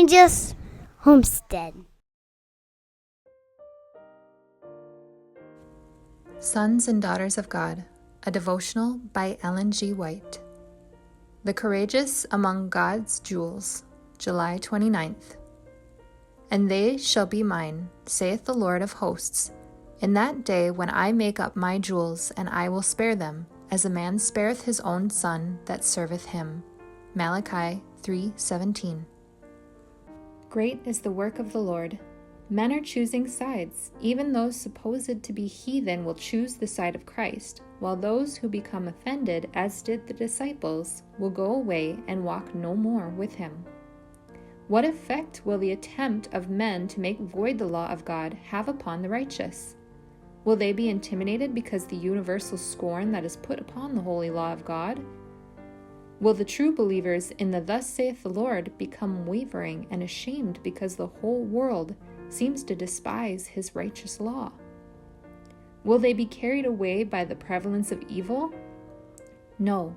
Evangelist Homestead. Sons and Daughters of God, a devotional by Ellen G. White. The Courageous Among God's Jewels, July 29th. And they shall be mine, saith the Lord of hosts, in that day when I make up my jewels, and I will spare them, as a man spareth his own son that serveth him. Malachi 3:17. Great is the work of the Lord. Men are choosing sides. Even those supposed to be heathen will choose the side of Christ, while those who become offended, as did the disciples, will go away and walk no more with him. What effect will the attempt of men to make void the law of God have upon the righteous? Will they be intimidated because the universal scorn that is put upon the holy law of God? Will the true believers in the "Thus saith the Lord" become wavering and ashamed because the whole world seems to despise his righteous law? Will they be carried away by the prevalence of evil? No.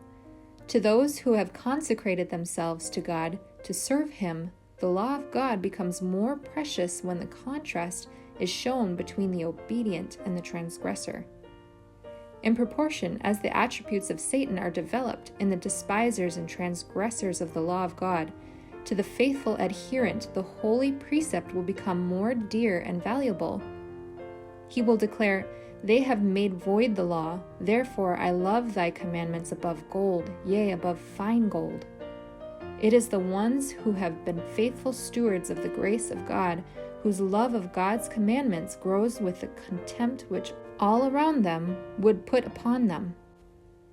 To those who have consecrated themselves to God to serve him, the law of God becomes more precious when the contrast is shown between the obedient and the transgressor. In proportion as the attributes of Satan are developed in the despisers and transgressors of the law of God, to the faithful adherent the holy precept will become more dear and valuable. He will declare, "They have made void the law, therefore I love thy commandments above gold, yea, above fine gold." It is the ones who have been faithful stewards of the grace of God, whose love of God's commandments grows with the contempt which all around them would put upon them.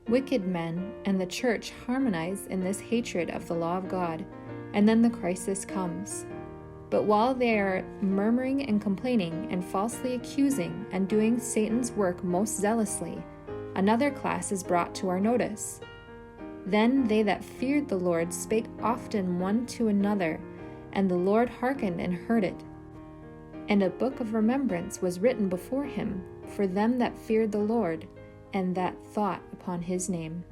Wicked men and the church harmonize in this hatred of the law of God, and then the crisis comes. But while they are murmuring and complaining and falsely accusing and doing Satan's work most zealously, another class is brought to our notice. Then they that feared the Lord spake often one to another, and the Lord hearkened and heard it. And a book of remembrance was written before him for them that feared the Lord, and that thought upon his name.